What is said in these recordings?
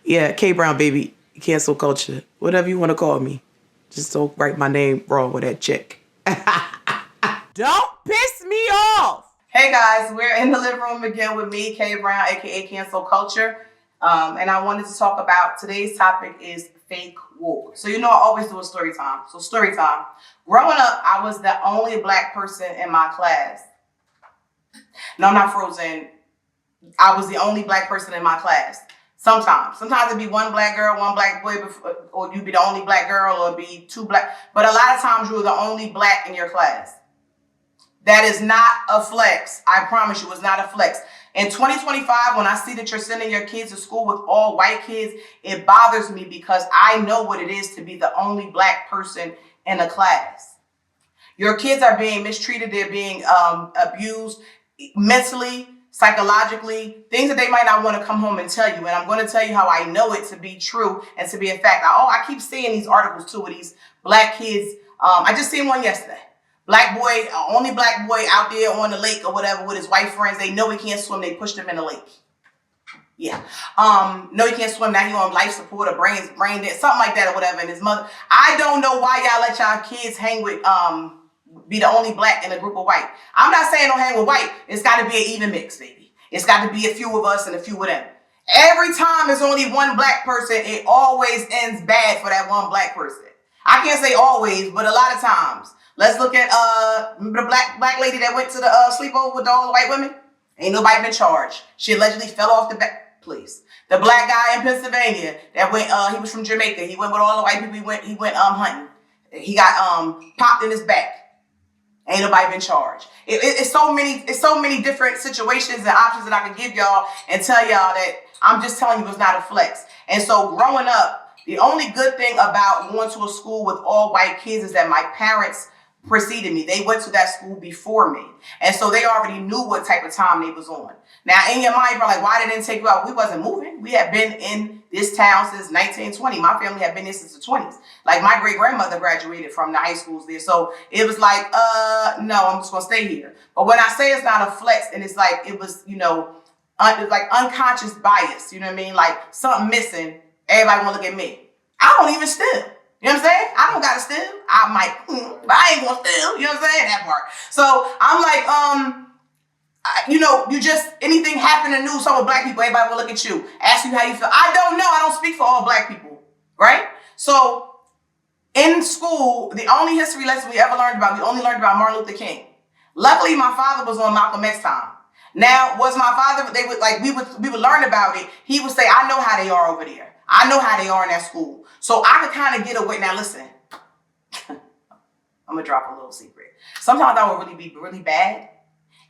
Yeah, K Brown, baby. Cancel culture. Whatever you want to call me. Just don't write my name wrong with that check. Don't piss me off. Hey guys, we're in the living room again with me, K Brown, aka Kanceled Kulture. And I wanted to talk about today's topic is fake woke. So you know I always do a story time. So story time. Growing up, I was the only black person in my class. No, I'm not frozen. I was the only black person in my class. Sometimes it'd be one black girl, one black boy, or you'd be the only black girl, or it'd be two black. But a lot of times you were the only black in your class. That is not a flex. I promise you, it's not a flex. In 2025, when I see that you're sending your kids to school with all white kids, it bothers me because I know what it is to be the only black person in a class. Your kids are being mistreated. They're being abused mentally, psychologically, things that they might not want to come home and tell you. And I'm going to tell you how I know it to be true and to be a fact. I keep seeing these articles too with these black kids. I just seen one yesterday. Black boy, only black boy out there on the lake or whatever with his white friends. They know he can't swim. They pushed him in the lake. Yeah. No, he can't swim. Now he on life support or brain dead, something like that or whatever. And his mother, I don't know why y'all let y'all kids hang with, be the only black in a group of white. I'm not saying don't hang with white. It's got to be an even mix, baby. It's got to be a few of us and a few of them. Every time there's only one black person, it always ends bad for that one black person. I can't say always, but a lot of times. Let's look at remember the black lady that went to the sleepover with all the white women? Ain't nobody been charged. She allegedly fell off the back. Please. The black guy in Pennsylvania that went he was from Jamaica. He went with all the white people. He went hunting. He got popped in his back. Ain't nobody been charged. It's so many different situations and options that I can give y'all and tell y'all that I'm just telling you it's not a flex. And so growing up, the only good thing about going to a school with all white kids is that my parents preceded me. They went to that school before me. And so they already knew what type of time they was on. Now, in your mind, you're like, why they didn't take you out? We wasn't moving. We had been in this town since 1920. My family had been there since the 20s. Like, my great-grandmother graduated from the high schools there. So it was like, no, I'm just going to stay here. But when I say it's not a flex, and it's like, it was, like unconscious bias, you know what I mean? Like, something missing, everybody want to look at me. I don't even steal. You know what I'm saying? I don't gotta steal. I might, but I ain't gonna steal. You know what I'm saying? That part. So I'm like, you just, anything happen in the news, some with black people, everybody will look at you, ask you how you feel. I don't know. I don't speak for all black people, right? So in school, the only history lesson we ever learned about, we only learned about Martin Luther King. Luckily, my father was on Malcolm X time. Now, was my father, we would learn about it. He would say, I know how they are over there. I know how they are in that school. So I could kind of get away. Now listen, I'm going to drop a little secret. Sometimes I would really be really bad,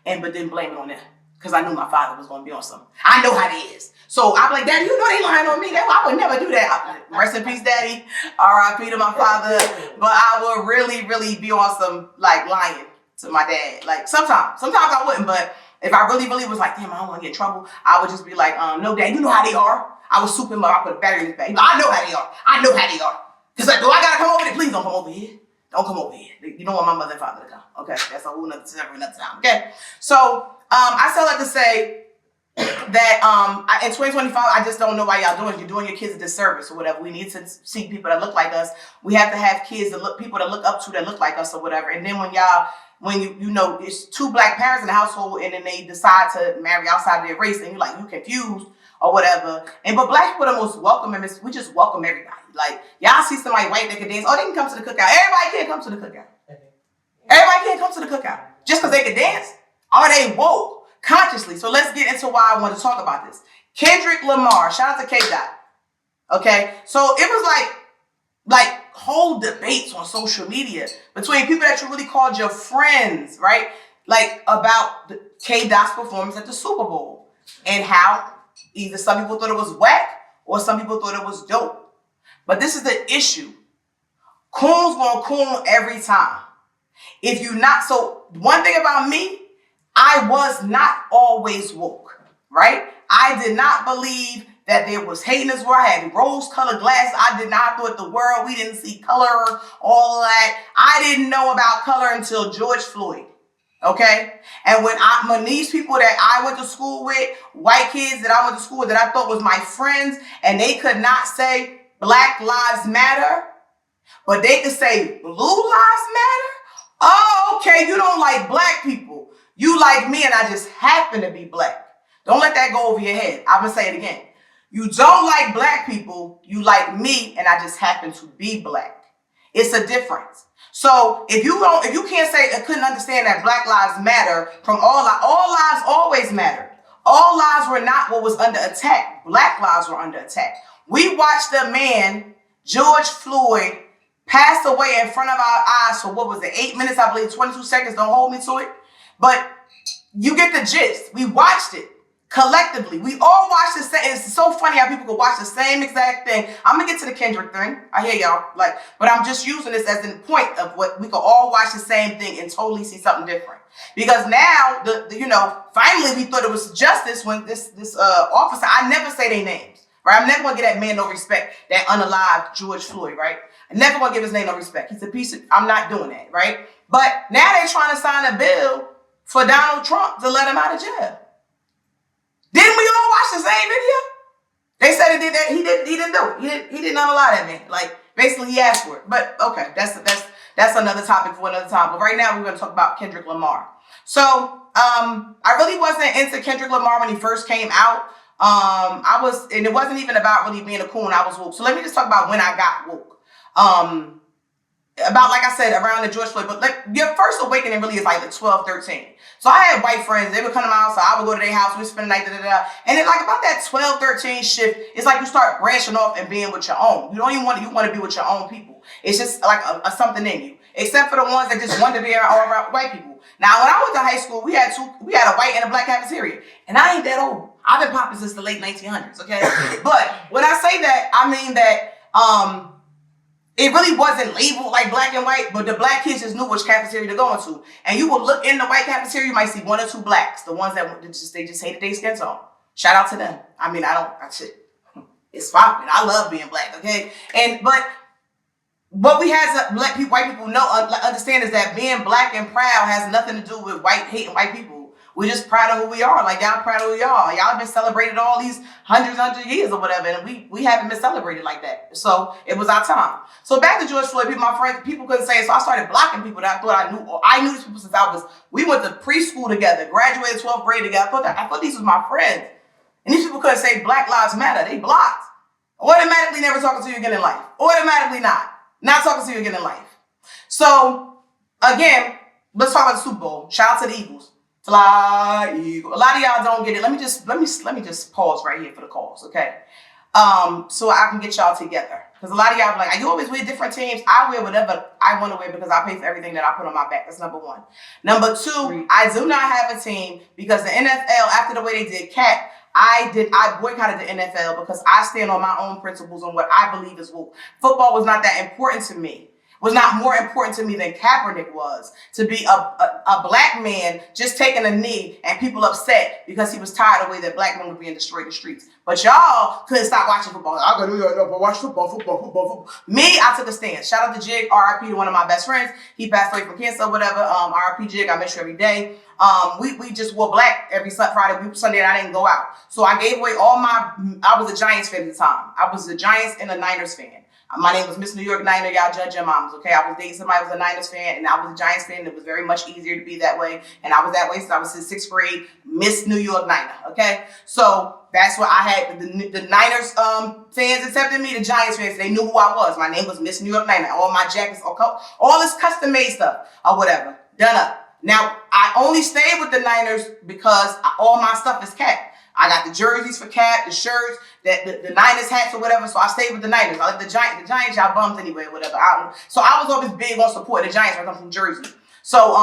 but then blame it on them. Because I knew my father was going to be on something. I know how they is. So I'm like, Daddy, you know they lying on me. I would never do that. Rest in peace, Daddy. R.I.P. to my father. But I would really, really be on some, like, lying to my dad. Like, sometimes I wouldn't. But if I really, really was like, damn, I don't want to get in trouble, I would just be like, no, Dad, you know how they are. I would soup him up. I put a battery in his back. I know how they are. I know how they are. Because like, do I gotta come over there? Please don't come over here. Don't come over here. You don't want my mother and father to come. Okay, that's a whole nother time. Okay, so I still have to say that in 2025, I just don't know why y'all doing it. You're doing your kids a disservice or whatever. We need to see people that look like us. We have to have kids people that look up to that look like us or whatever. And then when you know it's two black parents in the household and then they decide to marry outside of their race and you confused or whatever. But black people are the most welcoming. We just welcome everybody. Like, y'all see somebody white that can dance. Oh, they can come to the cookout. Everybody can't come to the cookout. Everybody can't come to the cookout. Just because they can dance. Are they woke? Consciously. So let's get into why I want to talk about this. Kendrick Lamar. Shout out to K-Dot. Okay? So it was like whole debates on social media between people that you really called your friends, right? Like about K-Dot's performance at the Super Bowl. And how either some people thought it was whack or some people thought it was dope. But this is the issue. Coon's gonna coon every time. If you not, so one thing about me, I was not always woke, right? I did not believe that there was hate in this world. I had rose-colored glasses. I did not thought the world, we didn't see color, all of that. I didn't know about color until George Floyd. Okay? And when these people that I went to school with, white kids that I went to school with that I thought was my friends, and they could not say Black Lives Matter, but they could say Blue Lives Matter? Oh, okay, you don't like black people. You like me and I just happen to be black. Don't let that go over your head. I'm gonna say it again. You don't like black people, you like me and I just happen to be black. It's a difference. So if you can't say, I couldn't understand that Black Lives Matter from all lives always mattered. All lives were not what was under attack. Black lives were under attack. We watched a man, George Floyd, passed away in front of our eyes for what was it, 8 minutes, I believe, 22 seconds, don't hold me to it. But you get the gist. We watched it collectively. We all watched the same. It's so funny how people could watch the same exact thing. I'm going to get to the Kendrick thing. I hear y'all. But I'm just using this as the point of what we could all watch the same thing and totally see something different. Because now, finally we thought it was justice when this officer, I never say their names, right? I'm never going to give that man no respect, that unalived George Floyd, right? I'm never going to give his name no respect. He's a piece of, I'm not doing that, right? But now they're trying to sign a bill for Donald Trump to let him out of jail. Didn't we all watch the same video? They said he did that. He didn't do it. He didn't unallow that man. Basically he asked for it. But okay, that's another topic for another time. But right now we're going to talk about Kendrick Lamar. So I really wasn't into Kendrick Lamar when he first came out. And it wasn't even about really being a coon. I was woke. So let me just talk about when I got woke. About, like I said, around the George Floyd, but your first awakening really is the 12, 13. So I had white friends, they would come to my house, so I would go to their house, we'd spend the night, And then about that 12, 13 shift, it's like you start branching off and being with your own. You don't even want to be with your own people. It's just like a something in you. Except for the ones that just wanted to be around white people. Now, when I went to high school, we had a white and a black cafeteria. And I ain't that old. I've been popping since the late 1900s, okay? But when I say that, I mean that, it really wasn't labeled like black and white, but the black kids just knew which cafeteria to go into. And you would look in the white cafeteria, you might see one or two blacks, the ones that they just hated their skin tone. Shout out to them. I mean, it's fine. I love being black, okay? But what we as white people understand is that being black and proud has nothing to do with hating white people. We're just proud of who we are. Y'all proud of who y'all are. Y'all have been celebrated all these hundreds of years or whatever, and we haven't been celebrated like that. So it was our time. So back to George Floyd, my friends, people couldn't say it, so I started blocking people that I thought I knew, or I knew these people since we went to preschool together, graduated 12th grade together. I thought these was my friends. And these people couldn't say Black Lives Matter. They blocked. Automatically never talking to you again in life. Automatically not talking to you again in life. So again, let's talk about the Super Bowl. Shout out to the Eagles. Fly, Eagle. A lot of y'all don't get it. Let me just pause right here for the calls, okay? So I can get y'all together. Because a lot of y'all be like, you always wear different teams. I wear whatever I want to wear because I pay for everything that I put on my back. That's number one. Number two, I do not have a team because the NFL, after the way they did Cap, I boycotted the NFL because I stand on my own principles and what I believe is woke. Football was not that important to me. Was not more important to me than Kaepernick was. To be a black man just taking a knee and people upset because he was tired of the way that black men were being destroyed in the streets. But y'all couldn't stop watching football. I go, but watch football. Me, I took a stand. Shout out to Jig, RIP to one of my best friends. He passed away from cancer or whatever. RIP Jig, I miss you every day. We just wore black every Friday, Sunday, and I didn't go out. So I gave away I was a Giants fan at the time. I was a Giants and a Niners fan. My name was Miss New York Niner. Y'all judge your moms, okay? I was dating somebody who was a Niners fan, and I was a Giants fan. It was very much easier to be that way. And I was that way since I was in 6th grade, Miss New York Niner, okay? So that's what I had. The Niners fans accepted me. The Giants fans, they knew who I was. My name was Miss New York Niner. All my jackets, all this custom-made stuff or whatever. Done up. Now, I only stayed with the Niners because all my stuff is Cap. I got the jerseys for Cap, the shirts, the Niners hats or whatever. So I stayed with the Niners. I like the Giants, y'all bums anyway, whatever. So I was always big on supporting the Giants when I come from Jersey. So,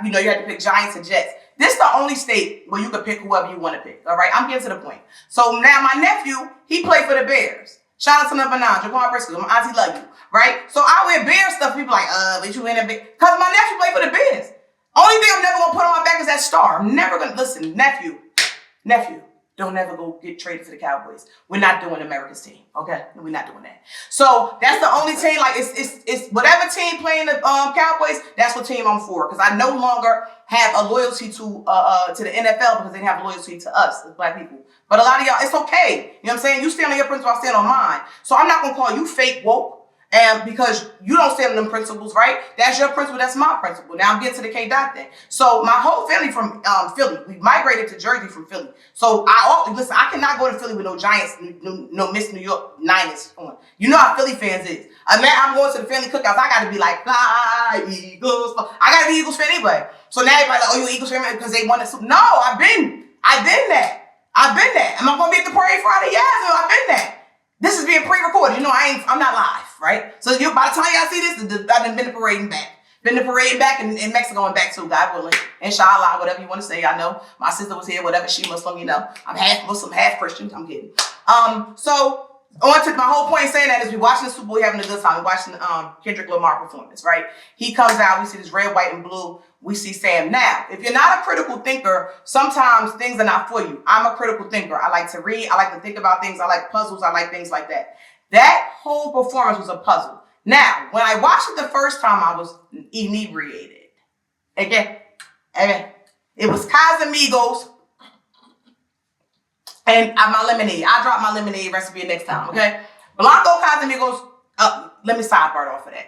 you had to pick Giants and Jets. This is the only state where you can pick whoever you want to pick. All right, I'm getting to the point. So now my nephew, he played for the Bears. Shout out to number 9, Jaquan Briscoe. My auntie love you, right? So I wear Bears stuff. People like, but you in a Bears? Because my nephew played for the Bears. Only thing I'm never gonna put on my back is that star. I'm never gonna listen, nephew. don't ever go get traded to the Cowboys. We're not doing America's team, okay? We're not doing that. So that's the only team, like, it's whatever team playing the Cowboys, that's what team I'm for. Because I no longer have a loyalty to the NFL because they have loyalty to us as black people. But a lot of y'all, it's okay. You know what I'm saying? You stand on your principle, I stand on mine. So I'm not going to call you fake woke. And because you don't stand on them principles, right? That's your principle, that's my principle. Now I'm getting to the K-Dot thing. So my whole family from Philly, we migrated to Jersey from Philly. So I cannot go to Philly with no Giants, no Miss New York Niners on. You know how Philly fans is. I'm going to the family cookouts, I got to be like, fly, Eagles. I got to be Eagles fan anyway. So now everybody's like, oh, you Eagles fan because they won the Super. No, I've been there. Am I going to be at the parade Friday? Yes, I've been there. This is being pre-recorded. You know, I'm not live, right? So by the time y'all see this, I've been to parading back. Been to parading back in Mexico and back too, God willing. Inshallah, whatever you want to say. I know my sister was here, whatever, she Muslim, you know. I'm half Muslim, half Christian. I'm kidding. So on to my whole point in saying that is we watching the Super Bowl, we having a good time. We watching Kendrick Lamar performance, right? He comes out, we see this red, white, and blue. We see Sam. Now, if you're not a critical thinker, sometimes things are not for you. I'm a critical thinker. I like to read. I like to think about things. I like puzzles. I like things like that. That whole performance was a puzzle. Now, when I watched it the first time, I was inebriated. Again. It was Casamigos and my lemonade. I dropped my lemonade recipe next time, okay? Blanco Casamigos. Let me sidebar off of that.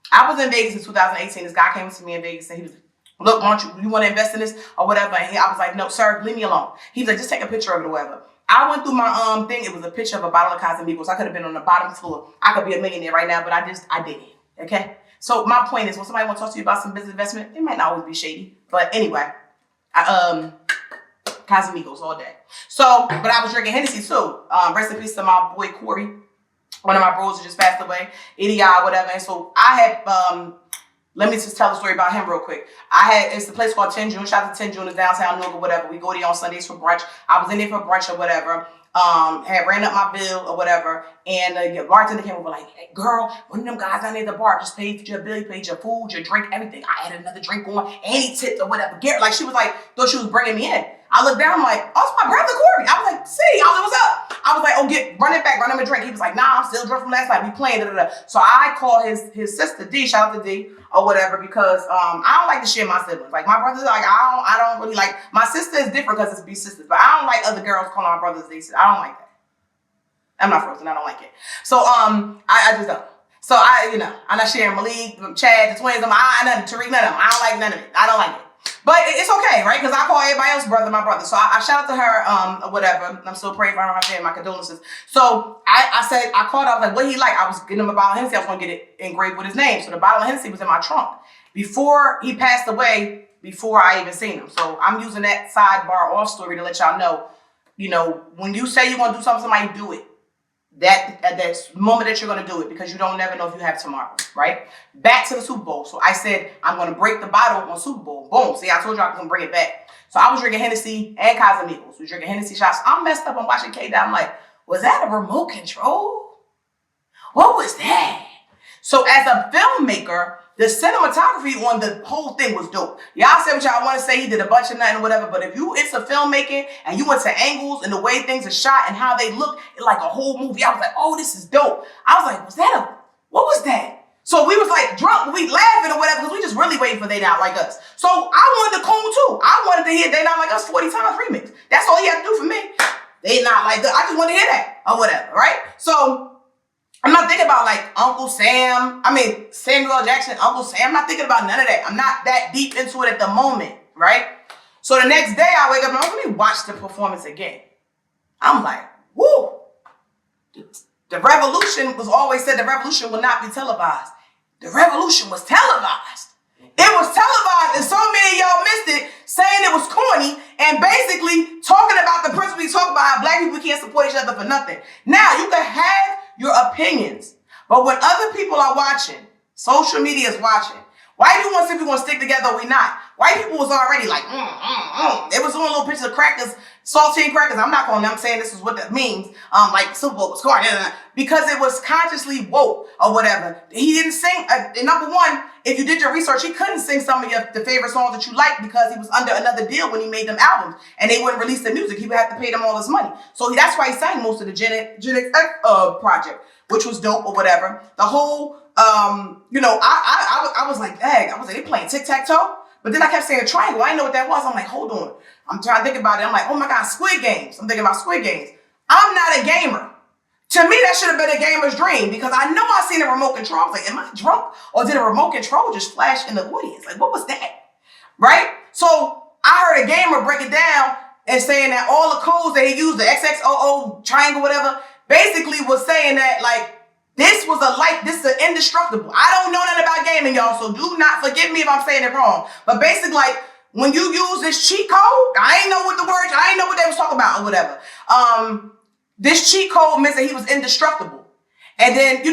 I was in Vegas in 2018. This guy came to me in Vegas and he was like, look, you want to invest in this or whatever? And I was like, no, sir, leave me alone. He was like, just take a picture of it or whatever. I went through my thing. It was a picture of a bottle of Casamigos. I could have been on the bottom floor. I could be a millionaire right now, but I didn't. Okay? So my point is, when somebody wants to talk to you about some business investment, it might not always be shady. But anyway, Casamigos all day. So, but I was drinking Hennessy too. Rest in peace to my boy Corey. One of my bros who just passed away. Idiot, whatever. And so I had... let me just tell the story about him real quick. It's the place called 10 June. Shout out to 10 June, it's downtown Newark or whatever. We go there on Sundays for brunch. I was in there for brunch or whatever. Had ran up my bill or whatever. And the bartender came over like, hey, girl, one of them guys down there at the bar just paid for your bill. He paid your food, your drink, everything. I had another drink on and he tipped or whatever. Like, she was like, thought she was bringing me in. I looked down, I'm like, oh, it's my brother Corey. I was like, see, I was like, what's up? I was like, oh, run it back, run him a drink. He was like, nah, I'm still drunk from last night. We playing, So I called his sister D, shout out to D, or whatever, because I don't like to share my siblings. Like my brothers, like I don't really like, my sister is different because it's be sisters, but I don't like other girls calling my brothers they sisters. I don't like that. I'm not frozen, I don't like it. So I just don't. So I'm not sharing Malik, Chad, the twins, Tariq, none of them. I don't like none of it. I don't like it. But it's okay, right? Because I call everybody else brother my brother. So I shout out to her, or whatever. I'm still praying for her and my family, my condolences. So I called, I was like, what he like? I was getting him a bottle of Hennessy. I was going to get it engraved with his name. So the bottle of Hennessy was in my trunk. Before he passed away, before I even seen him. So I'm using that sidebar off story to let y'all know, when you say you're going to do something, somebody do it. That moment that you're going to do it, because you don't never know if you have tomorrow, right? Back to the Super Bowl. So I said, I'm going to break the bottle on Super Bowl. Boom. See, I told you I was going to bring it back. So I was drinking Hennessy and Casamigos. We drinking Hennessy shots. I'm messed up. I'm watching K-Dot. I'm like, was that a remote control? What was that? So as a filmmaker, the cinematography on the whole thing was dope. Y'all say what y'all want to say. He did a bunch of nothing or whatever. But if you into filmmaking and you went to angles and the way things are shot and how they look, it's like a whole movie. I was like, oh, this is dope. I was like, what was that? So we was like drunk, we laughing or whatever, because we just really waiting for They Not Like Us. So I wanted to coon too. I wanted to hear They Not Like Us 40 times remix. That's all he had to do for me. They Not Like Us. I just want to hear that or whatever, right? So I'm not thinking about like Samuel L. Jackson, Uncle Sam. I'm not thinking about none of that. I'm not that deep into it at the moment, right? So the next day I wake up and let me watch the performance again. I'm like, woo. The revolution was always said the revolution will not be televised. The revolution was televised. It was televised and so many of y'all missed it, saying it was corny and basically talking about the principle we talk about how black people can't support each other for nothing. Now, you can have your opinions, but when other people are watching, social media is watching, why do you want to say we're going to stick together or we not? white people was already like, They was doing little pictures of crackers, saltine crackers. I'm not calling them. I'm saying this is what that means. Like Super Bowl was corny, because it was consciously woke or whatever. He didn't sing. Number one, if you did your research, he couldn't sing some of the favorite songs that you like because he was under another deal when he made them albums, and they wouldn't release the music. He would have to pay them all his money. So that's why he sang most of the Gen X project, which was dope or whatever. The whole, I was like, dang, I was like, they playing tic-tac-toe? But then I kept saying triangle. I didn't know what that was. I'm like, hold on. I'm trying to think about it. I'm like, oh my God, Squid Games. I'm thinking about Squid Games. I'm not a gamer. To me, that should have been a gamer's dream because I know I seen a remote control. I was like, am I drunk? Or did a remote control just flash in the audience? Like, what was that? Right? So I heard a gamer break it down and saying that all the codes that he used, the XXOO triangle, whatever, basically was saying that, like, this is an indestructible. I don't know nothing about gaming, y'all, so do not forgive me if I'm saying it wrong. But basically, like, when you use this cheat code, I ain't know what they was talking about or whatever. This cheat code meant that he was indestructible. And then,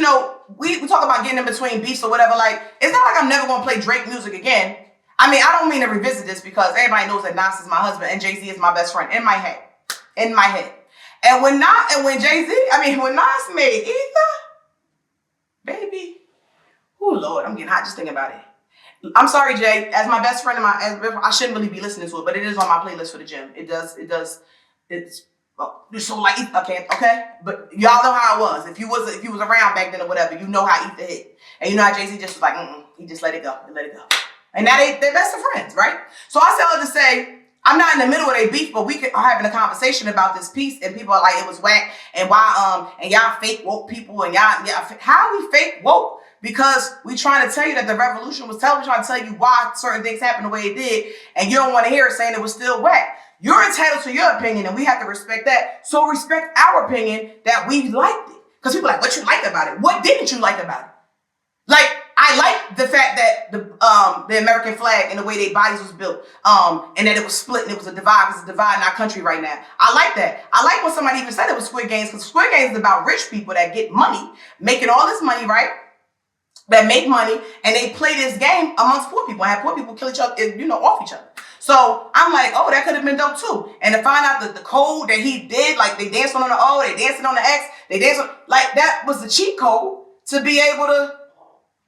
we talk about getting in between beefs or whatever. Like, it's not like I'm never going to play Drake music again. I mean, I don't mean to revisit this because everybody knows that Nas is my husband and Jay-Z is my best friend in my head. And when Nas made Ether, baby, oh Lord, I'm getting hot just thinking about it. I'm sorry, Jay. As my best friend, I shouldn't really be listening to it, but it is on my playlist for the gym. It's so like okay. But y'all know how it was. If you was around back then or whatever, you know how Ether hit, and you know how Jay-Z just was like, he just let it go. And now they're best of friends, right? So I said all to say, I'm not in the middle of a beef, but we are having a conversation about this piece, and people are like, it was whack, and why, and y'all fake woke people, and y'all, how are we fake woke? Because we trying to tell you that the revolution was trying to tell you why certain things happened the way it did, and you don't want to hear it saying it was still whack. You're entitled to your opinion, and we have to respect that. So respect our opinion that we liked it. Because people are like, what you liked about it? What didn't you like about it? Like, I like the fact that the American flag and the way their bodies was built, and that it was split and it was a divide. It's a divide in our country right now. I like that. I like when somebody even said it was Squid Games, because Squid Games is about rich people that get money, making all this money, right? That make money, and they play this game amongst poor people and have poor people kill each other, off each other. So I'm like, oh, that could have been dope too. And to find out that the code that he did, like they dancing on the O, they dancing on the X, they dancing, like that was the cheat code to be able to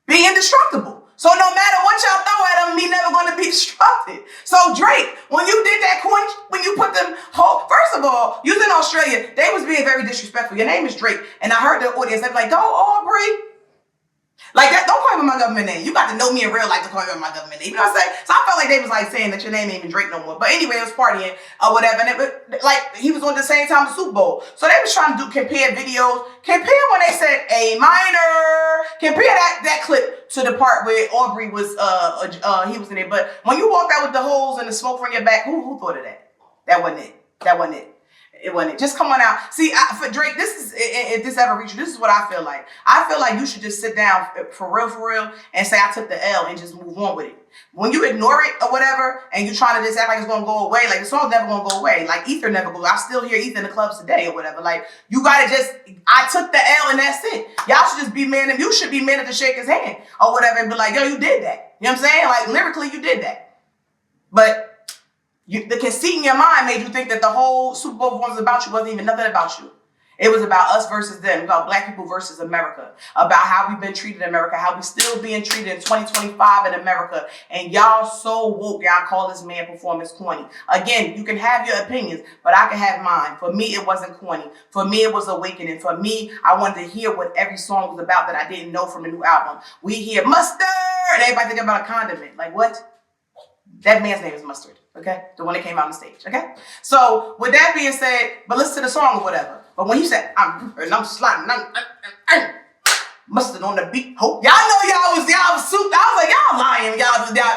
be indestructible. So no matter what y'all throw at him, he never going to be destructed. So Drake, when you did that coin, when you put them first of all, you was in Australia, they was being very disrespectful. Your name is Drake. And I heard the audience, they be like, go Aubrey. Like that, don't call me my government name. You got to know me in real life to call me my government name. You know what I'm saying? So I felt like they was like saying that your name ain't even Drake no more. But anyway, it was partying or whatever. And it was like he was on the same time the Super Bowl. So they was trying to compare videos. Compare when they said A minor. Compare that clip to the part where Aubrey was he was in there. But when you walked out with the holes and the smoke from your back, who thought of that? That wasn't it. It wasn't. Just come on out. See, for Drake, if this ever reaches, this is what I feel like. I feel like you should just sit down for real, and say I took the L and just move on with it. When you ignore it or whatever, and you're trying to just act like it's gonna go away, like the song's never gonna go away. Like Ether never goes. I still hear Ether in the clubs today or whatever. Like you gotta I took the L and that's it. Y'all should just be man. You should be man to shake his hand or whatever and be like, yo, you did that. You know what I'm saying? Like lyrically, you did that. But the conceit in your mind made you think that the whole Super Bowl was about you, wasn't even nothing about you. It was about us versus them, about black people versus America, about how we've been treated in America, how we still being treated in 2025 in America. And y'all so woke, y'all call this man performance corny. Again, you can have your opinions, but I can have mine. For me, it wasn't corny. For me, it was awakening. For me, I wanted to hear what every song was about that I didn't know from the new album. We hear mustard, and everybody think about a condiment. Like what? That man's name is Mustard, okay? The one that came out on the stage, okay? So with that being said, but listen to the song or whatever. But when he said, I'm sliding, Mustard on the beat, hope. Y'all know y'all was souped. I was like, y'all lying.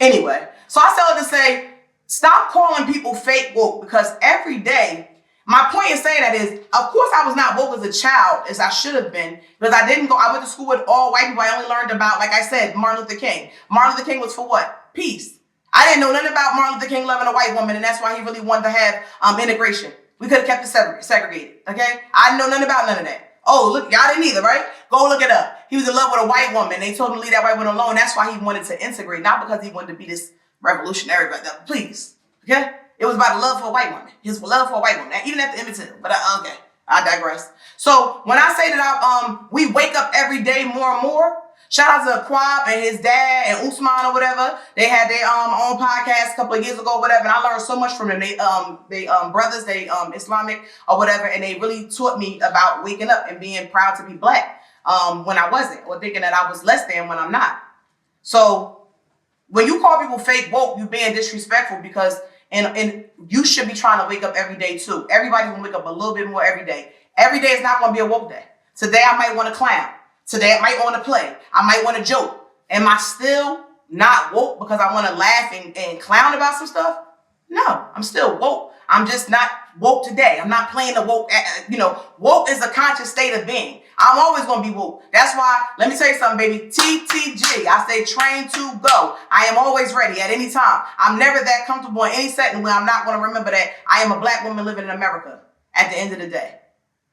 Anyway, so I started to say, stop calling people fake woke, because every day, my point in saying that is, of course I was not woke as a child as I should have been, because I went to school with all white people. I only learned about, like I said, Martin Luther King. Martin Luther King was for what? Peace. I didn't know nothing about Martin Luther King loving a white woman, and that's why he really wanted to have integration. We could have kept it segregated, okay? I didn't know nothing about none of that. Oh, look, y'all didn't either, right? Go look it up. He was in love with a white woman. They told him to leave that white woman alone. That's why he wanted to integrate, not because he wanted to be this revolutionary. But please, okay? It was about the love for a white woman. His love for a white woman, even at the end. But okay, I digress. So when I say that we wake up every day more and more. Shout out to Quab and his dad and Usman or whatever. They had their own podcast a couple of years ago, or whatever, and I learned so much from them. They brothers, they Islamic or whatever, and they really taught me about waking up and being proud to be black when I wasn't, or thinking that I was less than when I'm not. So when you call people fake woke, you're being disrespectful because and you should be trying to wake up every day too. Everybody's gonna wake up a little bit more every day. Every day is not gonna be a woke day. Today I might want to clown. Today I might want to play. I might want to joke. Am I still not woke because I want to laugh and clown about some stuff? No, I'm still woke. I'm just not woke today. I'm not playing the woke. Woke is a conscious state of being. I'm always going to be woke. That's why, let me tell you something, baby. TTG. I say train to go. I am always ready at any time. I'm never that comfortable in any setting where I'm not going to remember that I am a black woman living in America at the end of the day.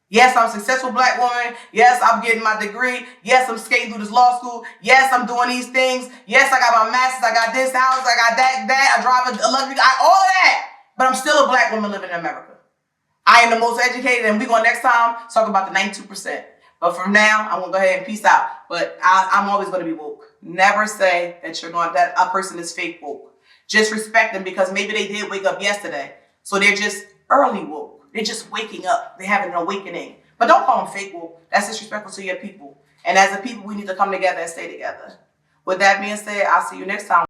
Yes, I'm a successful black woman. Yes, I'm getting my degree. Yes, I'm skating through this law school. Yes, I'm doing these things. Yes, I got my master's. I got this house. I got that. I drive a luxury. All of that. But I'm still a black woman living in America. I am the most educated, and we're going to next time talk about the 92%. But from now, I'm going to go ahead and peace out. But I'm always going to be woke. Never say that a person is fake woke. Just respect them because maybe they did wake up yesterday. So they're just early woke. They're just waking up. They're having an awakening. But don't call them fake woke. That's disrespectful to your people. And as a people, we need to come together and stay together. With that being said, I'll see you next time.